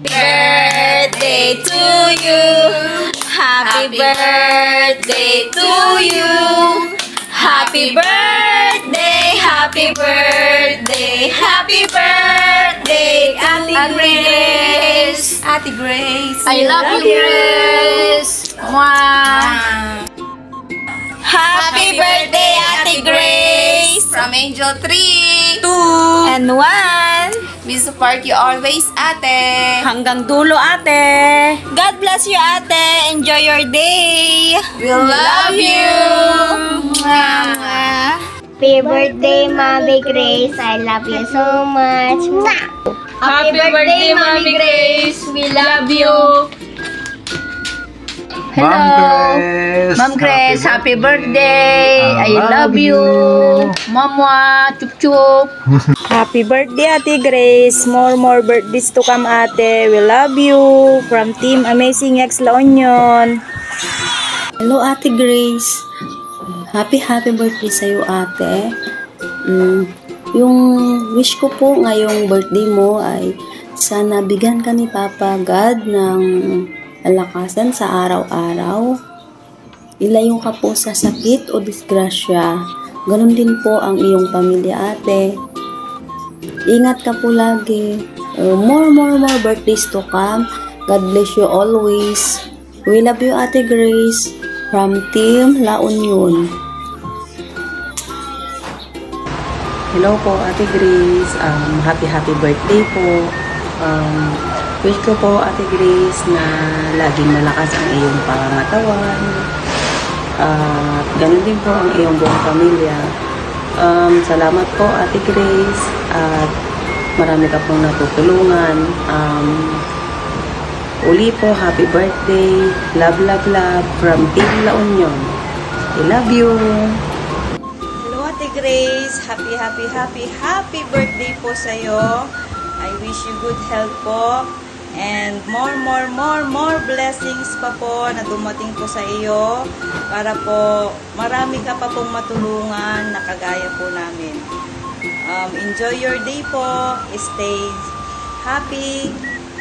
birthday to you. Happy birthday to you. Happy birthday, happy birthday, happy birthday, Ate Grace. Ate Grace, I love you, Grace. Mwah. Happy birthday, Ate Grace. From Angel 3, 2, and 1. We support you always, ate. Hanggang dulo, ate. God bless you, ate. Enjoy your day. We love you. Happy birthday, Mommy Grace. I love you so much. Happy birthday, Mommy Grace. We love you. Hello, Ma'am Grace, happy birthday. I love you. Mama, chup chup. Happy birthday, Ate Grace. More birthdays to come, ate. We love you. From Team Amazing X La Union. Hello, Ate Grace. Happy birthday sa'yo, ate. Yung wish ko po ngayong birthday mo ay sana bigyan ka ni Papa God ng kalakasan sa araw-araw. Ilayo ka po sa sakit o disgrasya. Ganon din po ang iyong pamilya, ate. Ingat ka po lagi. More birthdays to come. God bless you always. We love you, Ate Grace. From Team La Union. Hello po, Ate Grace. Happy birthday po. Wish ko po, Ate Grace, na laging malakas ang iyong pangangatawan. Ganun din po ang iyong buong pamilya. Salamat po, Ate Grace. At marami ka pong natutulungan. Uli po, happy birthday. Love from Team La Union. I love you. Hello, Ate Grace. Happy birthday po sa'yo. I wish you good health po. And more blessings pa po na dumating po sa iyo para po marami ka pa pong matulungan na kagaya po namin. Enjoy your day po. Stay happy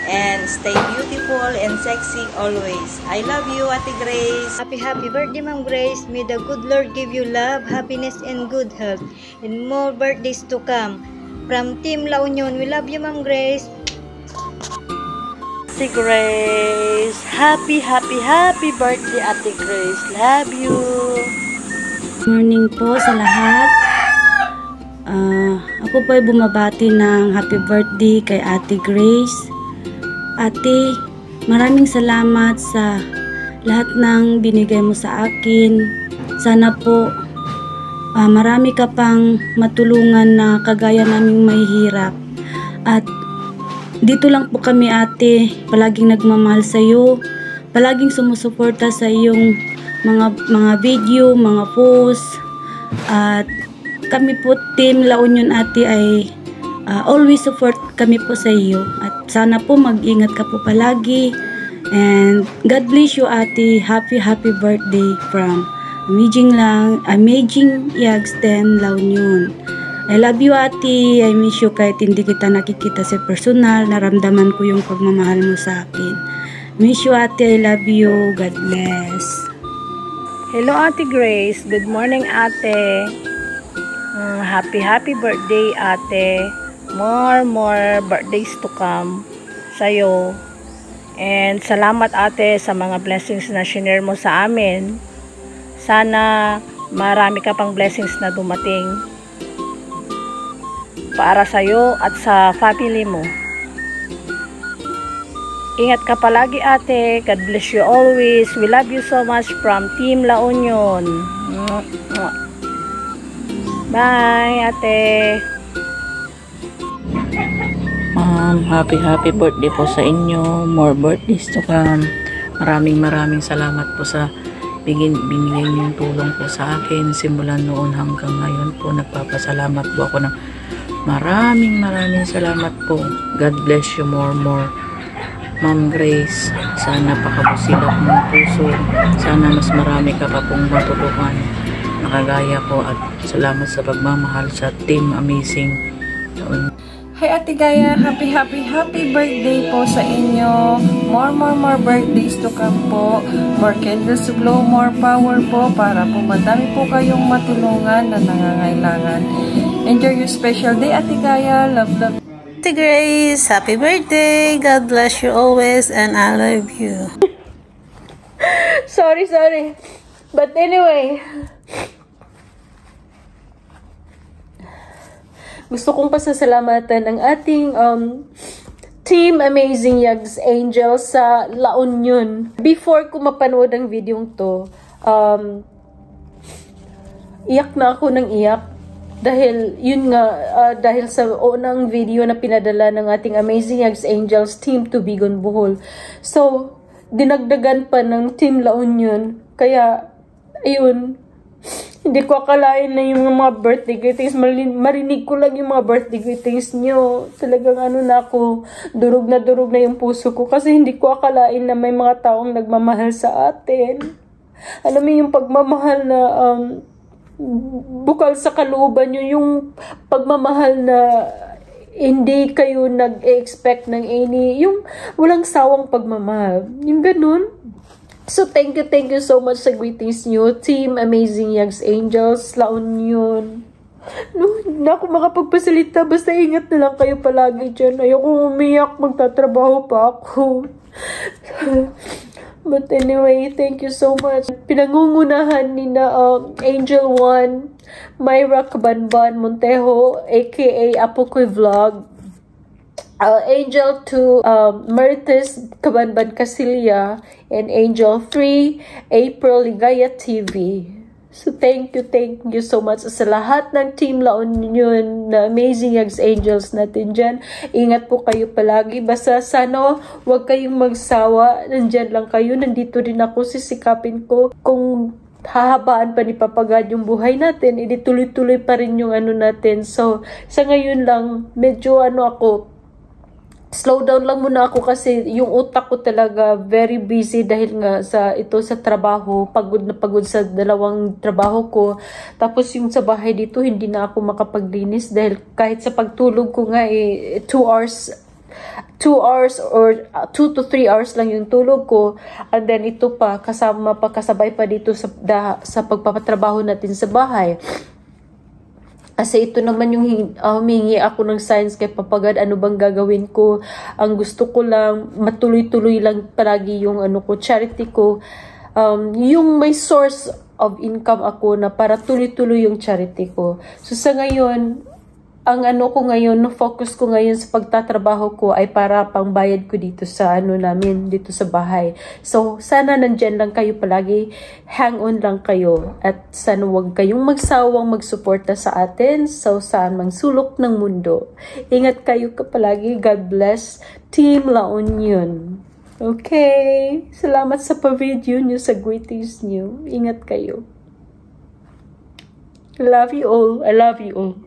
and stay beautiful and sexy always. I love you, Ate Grace. Happy birthday, Ma'am Grace. May the good Lord give you love, happiness, and good health. And more birthdays to come. From Team La Union, we love you, Ma'am Grace. Ate Grace. Happy birthday, Ate Grace. Love you. Morning po sa lahat. Ako po ay bumabati ng happy birthday kay Ate Grace. Ate, maraming salamat sa lahat ng binigay mo sa akin. Sana po marami ka pang matulungan na kagaya naming mahihirap. At dito lang po kami, ate, palaging nagmamahal sa iyo, palaging sumusuporta sa iyong mga video, mga post. At kami po, Team La Union, ate, ay always support kami po sa iyo. At sana po mag-ingat ka po palagi. And God bless you, ate. Happy birthday from Amazing Yags 10 La Union. I love you, ate. I miss you kahit hindi kita nakikita sa personal. Naramdaman ko yung pagmamahal mo sa akin. Miss you, ate. I love you. God bless. Hello, Ate Grace. Good morning, ate. Happy birthday, ate. More birthdays to come sa'yo. And salamat, ate, sa mga blessings na shinare mo sa amin. Sana marami ka pang blessings na dumating para sa'yo at sa family mo. Ingat ka palagi, ate. God bless you always. We love you so much from Team La Union. Bye, ate. Happy birthday po sa inyo. More birthdays to come. Maraming salamat po sa binigay niyong tulong po sa akin. Simulan noon hanggang ngayon po, nagpapasalamat po ako ng maraming salamat po. God bless you more. Ma'am Grace, sana pakabusilak ng puso. Sana mas marami ka pa pong matulungan nakagaya ko, at salamat sa pagmamahal sa Team Amazing. Hi Ate Gaya, happy birthday po sa inyo. More birthdays to come po. More candles to glow, more power po para po madami po kayong matulungan na nangangailangan. Enjoy your special day Ate Gaya. Love. Ate Grace, happy birthday. God bless you always and I love you. Sorry. But anyway, gusto kong pasasalamatan ang ating Team Amazing Yags Angels sa La Union. Before ko mapanood ang video to, iyak na ako ng iyak. Dahil, yun nga, dahil sa unang video na pinadala ng ating Amazing Yags Angels Team Tubigon Bohol. So, dinagdagan pa ng Team La Union. Kaya, ayun, hindi ko akalain na yung mga birthday greetings, marinig ko lang yung mga birthday greetings nyo. Talagang na ako, durog na yung puso ko kasi hindi ko akalain na may mga taong nagmamahal sa atin. Alam mo yung pagmamahal na bukal sa kalooban nyo, yung pagmamahal na hindi kayo nag-expect ng yung walang sawang pagmamahal. Yung ganun. So, thank you so much sa greetings nyo. Team Amazing Yags Angels, La Union. No, na ako makapagpasalita. Basta ingat na lang kayo palagi dyan. Ayoko umiyak. Magtatrabaho pa ako. But anyway, thank you so much. Pinangungunahan ni na Angel 1, Myra Cabanban Montejo, aka Apokoy Vlog. Angel 2, Merites Cabanban Casilia, and Angel 3, April Ligaya TV. So, thank you so much sa lahat ng Team La Union na Amazing Yags Angels natin dyan. Ingat po kayo palagi. Basta sana huwag kayong magsawa. Nandyan lang kayo. Nandito rin ako. Sisikapin ko. Kung hahabaan pa ni Papa God yung buhay natin, edi tuloy-tuloy pa rin yung natin. So, sa ngayon lang, medyo ako, slow down lang muna ako kasi yung utak ko talaga very busy dahil nga sa trabaho, pagod na pagod sa dalawang trabaho ko. Tapos yung sa bahay dito hindi na ako makapaglinis dahil kahit sa pagtulog ko nga 2 hours or 2 to 3 hours lang yung tulog ko, and then ito pa kasabay pa dito sa pagpapatrabaho natin sa bahay. Kasi ito naman yung humingi ako ng signs kay Papa God, ano bang gagawin ko. Ang gusto ko lang, matuloy-tuloy lang palagi yung charity ko. Yung may source of income ako na para tuloy-tuloy yung charity ko. So sa ngayon, ang focus ko ngayon sa pagtatrabaho ko ay para pangbayad ko dito sa namin, dito sa bahay. So, sana nandyan lang kayo palagi, hang on lang kayo, at sana huwag kayong magsawang magsuporta sa atin, so saan mang sulok ng mundo. Ingat kayo palagi, God bless, Team La Union. Okay, salamat sa pa-video nyo, sa greetings nyo. Ingat kayo. I love you all.